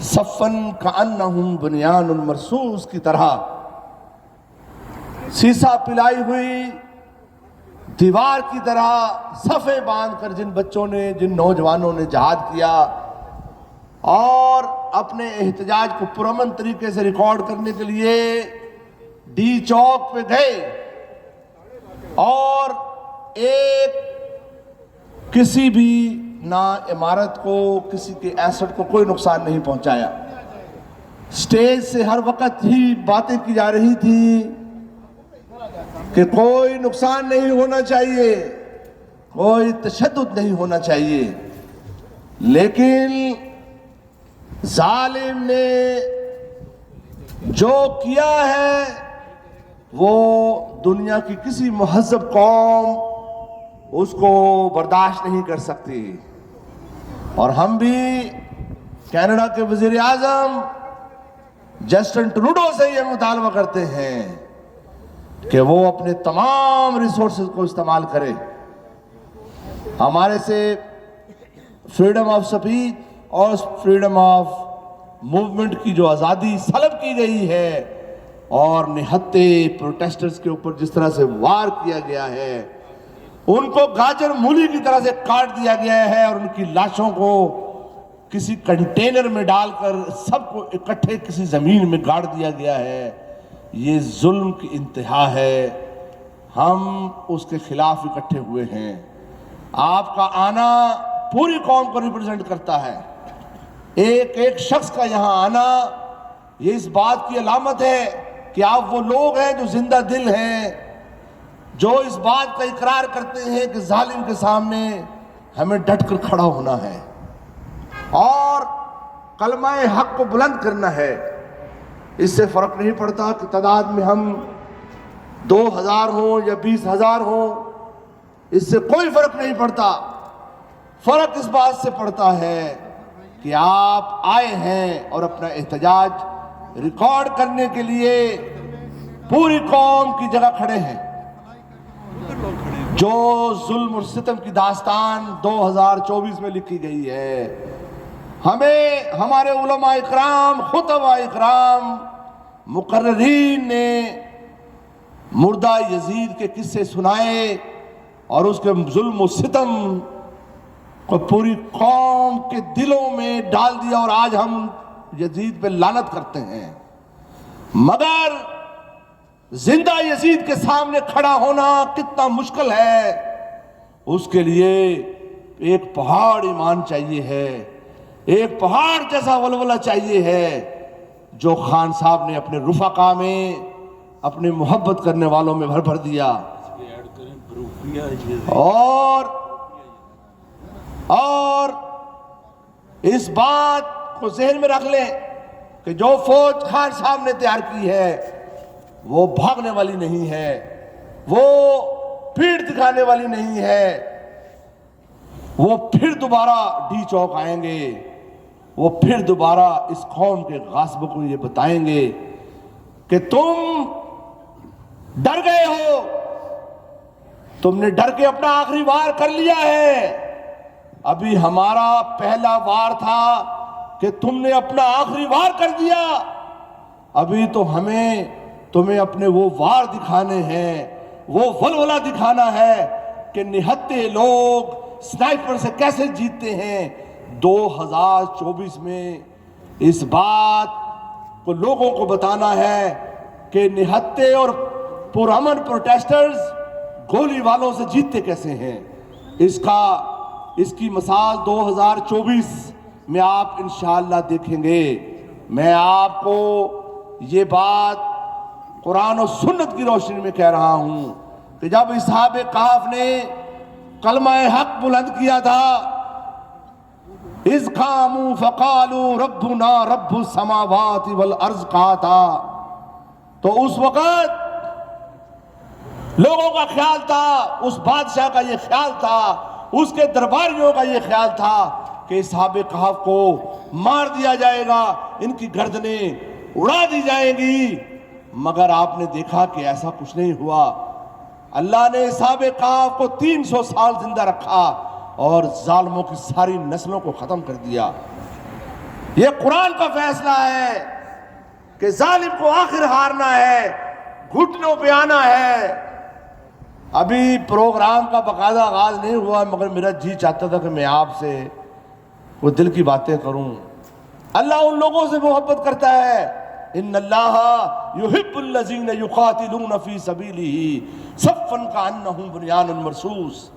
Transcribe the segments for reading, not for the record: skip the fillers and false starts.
صفن کأنہم بنیان مرصوص کی طرح سیسا پلائی ہوئی دیوار کی طرح صفیں باندھ کر جن بچوں نے، جن نوجوانوں نے جہاد کیا اور اپنے احتجاج کو پرامن طریقے سے ریکارڈ کرنے کے لیے ڈی چوک پہ گئے اور ایک کسی بھی نہ عمارت کو، کسی کے ایسٹ کو کوئی نقصان نہیں پہنچایا. سٹیج سے ہر وقت ہی باتیں کی جا رہی تھی کہ کوئی نقصان نہیں ہونا چاہیے، کوئی تشدد نہیں ہونا چاہیے، لیکن ظالم نے جو کیا ہے وہ دنیا کی کسی مہذب قوم اس کو برداشت نہیں کر سکتی. اور ہم بھی کینیڈا کے وزیر اعظم جسٹن ٹروڈو سے یہ مطالبہ کرتے ہیں کہ وہ اپنے تمام ریسورسز کو استعمال کرے. ہمارے سے فریڈم آف سپیچ اور فریڈم آف موومنٹ کی جو آزادی سلب کی گئی ہے اور نہتے پروٹیسٹرز کے اوپر جس طرح سے وار کیا گیا ہے، ان کو گاجر مولی کی طرح سے کاٹ دیا گیا ہے اور ان کی لاشوں کو کسی کنٹینر میں ڈال کر سب کو اکٹھے کسی زمین میں گاڑ دیا گیا ہے، یہ ظلم کی انتہا ہے. ہم اس کے خلاف اکٹھے ہوئے ہیں. آپ کا آنا پوری قوم کو ریپرزینٹ کرتا ہے. ایک ایک شخص کا یہاں آنا یہ اس بات کی علامت ہے کہ آپ وہ لوگ ہیں جو زندہ دل ہیں، جو اس بات کا اقرار کرتے ہیں کہ ظالم کے سامنے ہمیں ڈٹ کر کھڑا ہونا ہے اور کلمہ حق کو بلند کرنا ہے. اس سے فرق نہیں پڑتا کہ تعداد میں ہم 2000 ہوں یا 20,000 ہوں، اس سے کوئی فرق نہیں پڑتا. فرق اس بات سے پڑتا ہے کہ آپ آئے ہیں اور اپنا احتجاج ریکارڈ کرنے کے لیے پوری قوم کی جگہ کھڑے ہیں. جو ظلم اور ستم کی داستان 2024 میں لکھی گئی ہے، ہمیں ہمارے علماء اکرام، خطباء اکرام، مقررین نے مردہ یزید کے قصے سنائے اور اس کے ظلم و ستم کو پوری قوم کے دلوں میں ڈال دیا اور آج ہم یزید پہ لعنت کرتے ہیں. مگر زندہ یزید کے سامنے کھڑا ہونا کتنا مشکل ہے. اس کے لیے ایک پہاڑ ایمان چاہیے ہے، ایک پہاڑ جیسا ولولہ چاہیے ہے جو خان صاحب نے اپنے رفقا میں، اپنے محبت کرنے والوں میں بھر دیا. اور اس بات کو ذہن میں رکھ لیں کہ جو فوج خان صاحب نے تیار کی ہے وہ بھاگنے والی نہیں ہے، وہ پیٹھ دکھانے والی نہیں ہے. وہ پھر دوبارہ ڈی چوک آئیں گے، وہ پھر دوبارہ اس قوم کے غاصبوں کو یہ بتائیں گے کہ تم ڈر گئے ہو، تم نے ڈر کے اپنا آخری وار کر لیا ہے. ابھی ہمارا پہلا وار تھا کہ تم نے اپنا آخری وار کر دیا. ابھی تو ہمیں تمہیں اپنے وہ وار دکھانے ہیں، وہ ولولہ دکھانا ہے کہ نہتے لوگ سنائپر سے کیسے جیتتے ہیں. 2024 میں اس بات کو لوگوں کو بتانا ہے کہ نہتے اور پرامن پروٹیسٹرز گولی والوں سے جیتتے کیسے ہیں. اس کی مثال 2024 میں آپ انشاءاللہ دیکھیں گے. میں آپ کو یہ بات قرآن و سنت کی روشنی میں کہہ رہا ہوں کہ جب اصحاب کہف نے کلمہ حق بلند کیا تھا، اذ قاموا فقالوا ربنا رب السماوات والارض کہا تھا، تو اس وقت لوگوں کا خیال تھا، اس بادشاہ کا یہ خیال تھا، اس کے درباریوں کا یہ خیال تھا کہ اصحاب کہف کو مار دیا جائے گا، ان کی گردنیں اڑا دی جائیں گی. مگر آپ نے دیکھا کہ ایسا کچھ نہیں ہوا. اللہ نے اصحاب کہف کو 300 سال زندہ رکھا اور ظالموں کی ساری نسلوں کو ختم کر دیا. یہ قرآن کا فیصلہ ہے کہ ظالم کو آخر ہارنا ہے، گھٹنوں پہ آنا ہے۔ ابھی پروگرام کا باقاعدہ آغاز نہیں ہوا، مگر میرا جی چاہتا تھا کہ میں آپ سے وہ دل کی باتیں کروں۔ اللہ ان لوگوں سے محبت کرتا ہے، ان اللہ یحب الذین یقاتلون فی سبیلہ صفا کانہم بنیان مرصوص۔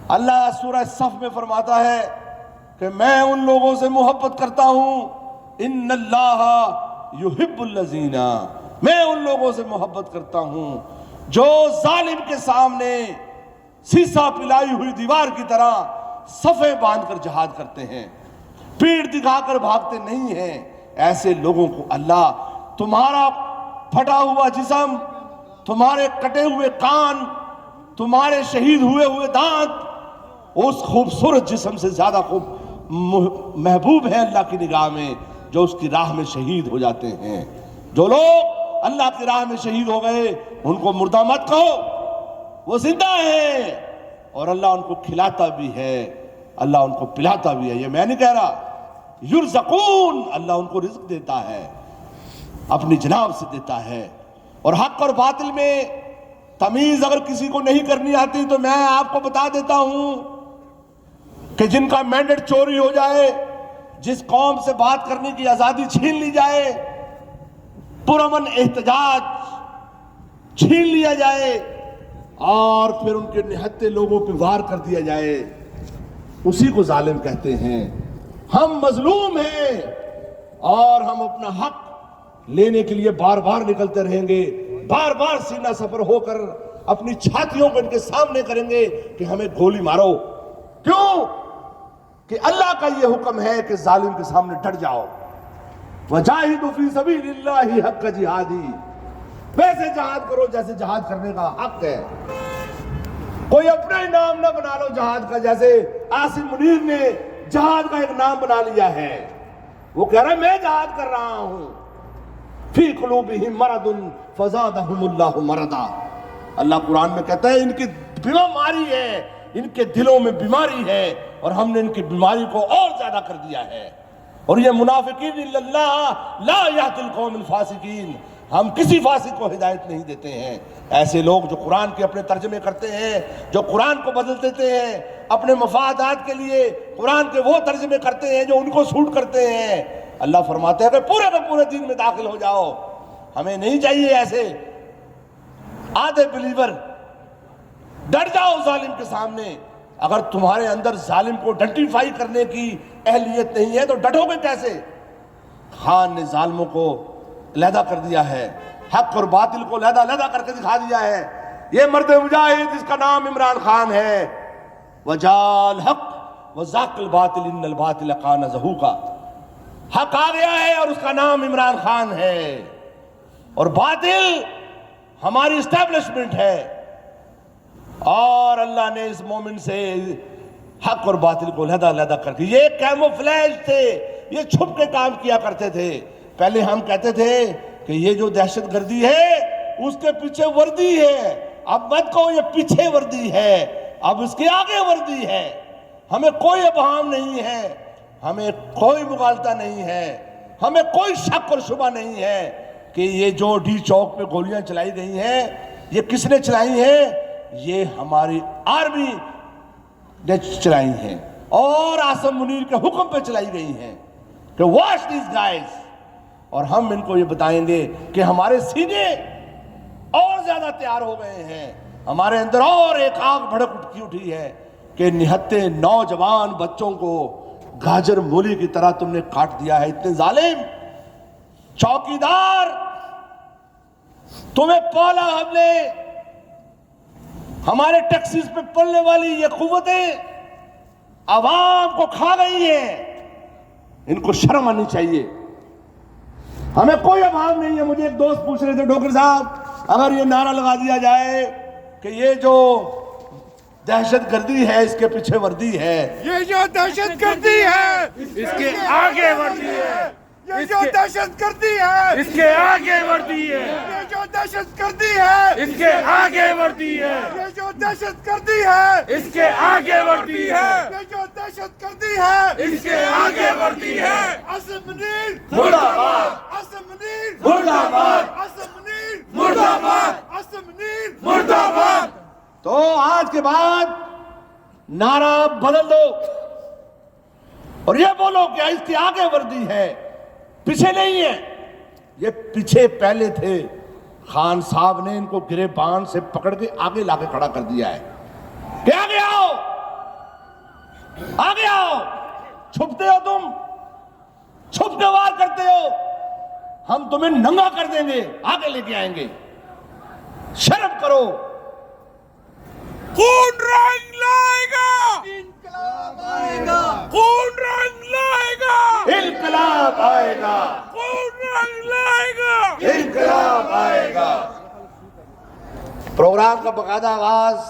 اللہ سورہ صف میں فرماتا ہے کہ میں ان لوگوں سے محبت کرتا ہوں، ان اللہ یحب الذین، میں ان لوگوں سے محبت کرتا ہوں جو ظالم کے سامنے سیسا پلائی ہوئی دیوار کی طرح صفیں باندھ کر جہاد کرتے ہیں، پیٹھ دکھا کر بھاگتے نہیں ہیں۔ ایسے لوگوں کو اللہ تمہارا پھٹا ہوا جسم، تمہارے کٹے ہوئے کان، تمہارے شہید ہوئے دانت اس خوبصورت جسم سے زیادہ محبوب ہے اللہ کی نگاہ میں جو اس کی راہ میں شہید ہو جاتے ہیں۔ جو لوگ اللہ کی راہ میں شہید ہو گئے ان کو مردہ مت کہو، وہ زندہ ہیں، اور اللہ ان کو کھلاتا بھی ہے، اللہ ان کو پلاتا بھی ہے۔ یہ میں نہیں کہہ رہا، یرزقون، اللہ ان کو رزق دیتا ہے، اپنی جناب سے دیتا ہے۔ اور حق اور باطل میں تمیز اگر کسی کو نہیں کرنی آتی تو میں آپ کو بتا دیتا ہوں کہ جن کا مینڈیٹ چوری ہو جائے، جس قوم سے بات کرنے کی آزادی چھین لی جائے، پرامن احتجاج چھین لیا جائے، اور پھر ان کے نہتے لوگوں پہ وار کر دیا جائے، اسی کو ظالم کہتے ہیں۔ ہم مظلوم ہیں اور ہم اپنا حق لینے کے لیے بار بار نکلتے رہیں گے، بار بار سینہ سفر ہو کر اپنی چھاتیوں کو ان کے سامنے کریں گے کہ ہمیں گولی مارو۔ کیوں؟ کہ اللہ کا یہ حکم ہے کہ ظالم کے سامنے ڈٹ جاؤ۔ وَجَاهِدُوا فِي سَبِيلِ اللَّهِ حَقَّ جِهَادِهِ، ویسے جہاد کرو جیسے جہاد کرنے کا حق ہے۔ کوئی اپنا ہی نام نہ بنا لو جہاد کا، جیسے عاصم منیر نے جہاد کا ایک نام بنا لیا ہے۔ وہ کہہ رہا ہے میں جہاد کر رہا ہوں۔ فِي قُلُوبِهِمْ مَرَضٌ فَزَادَهُمُ اللَّهُ مَرَضًا، اللہ قرآن میں کہتا ہے ان کی بیماری ہے، ان کے دلوں میں بیماری ہے، اور ہم نے ان کی بیماری کو اور زیادہ کر دیا ہے۔ اور یہ منافقین الا اللہ لا یہدی القوم الفاسقین، ہم کسی فاسق کو ہدایت نہیں دیتے ہیں۔ ایسے لوگ جو قرآن کے اپنے ترجمے کرتے ہیں، جو قرآن کو بدل دیتے ہیں اپنے مفادات کے لیے، قرآن کے وہ ترجمے کرتے ہیں جو ان کو سوٹ کرتے ہیں، اللہ فرماتے ہیں کہ پورے کے پورے دین میں داخل ہو جاؤ۔ ہمیں نہیں چاہیے ایسے آدھے بلیور۔ ڈٹ جاؤ ظالم کے سامنے۔ اگر تمہارے اندر ظالم کو آئیڈینٹیفائی کرنے کی اہلیت نہیں ہے تو ڈٹو گے کیسے؟ خان نے ظالموں کو علیحدہ کر دیا ہے، حق اور باطل کو علیحدہ کر کے دکھا دیا ہے۔ یہ مرد مجاہد جس کا نام عمران خان ہے، وجال حق وزاق الباطل ان الباطل کان زہوقا، حق آ گیا ہے اور اس کا نام عمران خان ہے، اور باطل ہماری اسٹیبلشمنٹ ہے۔ اور اللہ نے اس مومن سے حق اور باطل کو علیحدہ کر کے، یہ کیموفلیج تھے، یہ چھپ کے کام کیا کرتے تھے۔ پہلے ہم کہتے تھے کہ یہ جو دہشت گردی ہے اس کے پیچھے وردی ہے، اب مت کہو یہ پیچھے وردی ہے، اب اس کے آگے وردی ہے۔ ہمیں کوئی ابہام نہیں ہے، ہمیں کوئی مغالطہ نہیں ہے، ہمیں کوئی شک اور شبہ نہیں ہے کہ یہ جو ڈی چوک پہ گولیاں چلائی گئی ہیں یہ کس نے چلائی ہیں؟ یہ ہماری آرمی نے چلائی ہیں، اور عاصم منیر کے حکم پہ چلائی گئی ہیں کہ واش دیز گائز۔ اور ہم ان کو یہ بتائیں گے کہ ہمارے سینے اور زیادہ تیار ہو گئے ہیں، ہمارے اندر اور ایک آگ بھڑک اٹھی ہے کہ نہتے نوجوان بچوں کو گاجر مولی کی طرح تم نے کاٹ دیا ہے۔ اتنے ظالم چوکیدار، تمہیں پالا ہم نے، ہمارے ٹیکسیز پہ پلنے والی یہ قوتیں عوام کو کھا گئی ہیں، ان کو شرم آنی چاہیے۔ ہمیں کوئی ابہام نہیں ہے۔ مجھے ایک دوست پوچھ رہے تھے ڈاکٹر صاحب اگر یہ نعرہ لگا دیا جائے کہ یہ جو دہشت گردی ہے اس کے پیچھے وردی ہے، یہ جو دہشت گردی ہے اس کے آگے وردی ہے، یہ جو دہشت گردی ہے اس کے آگے وردی ہے، یہ جو دہشت گردی ہے اس کے آگے وردی ہے، یہ جو دہشت گردی ہے اس کے آگے وردی ہے، یہ جو دہشت دہشت گردی ہے اس کے آگے وردی ہے عاصم منیر مرد آباد عاصم منیر مرد آباد عاصم منیر مرد آباد عاصم منیر مرد آباد. تو آج کے بعد نعرہ بدل دو اور یہ بولو کہ اس کی آگے وردی ہے، پیچھے نہیں ہے. یہ پیچھے پہلے تھے، خان صاحب نے ان کو گریبان سے پکڑ کے آگے لا کے کھڑا کر دیا ہے کہ آگے آؤ، آگے آؤ. چھپتے ہو تم، چھپ کے وار کرتے ہو، ہم تمہیں ننگا کر دیں گے، آگے لے کے آئیں گے. شرم کرو. خون رنگ لائے گا انقلاب آئے گا خون رنگ لائے گا انقلاب آئے گا، خون رنگ لائے گا انقلاب آئے گا. پروگرام کا باقاعدہ آغاز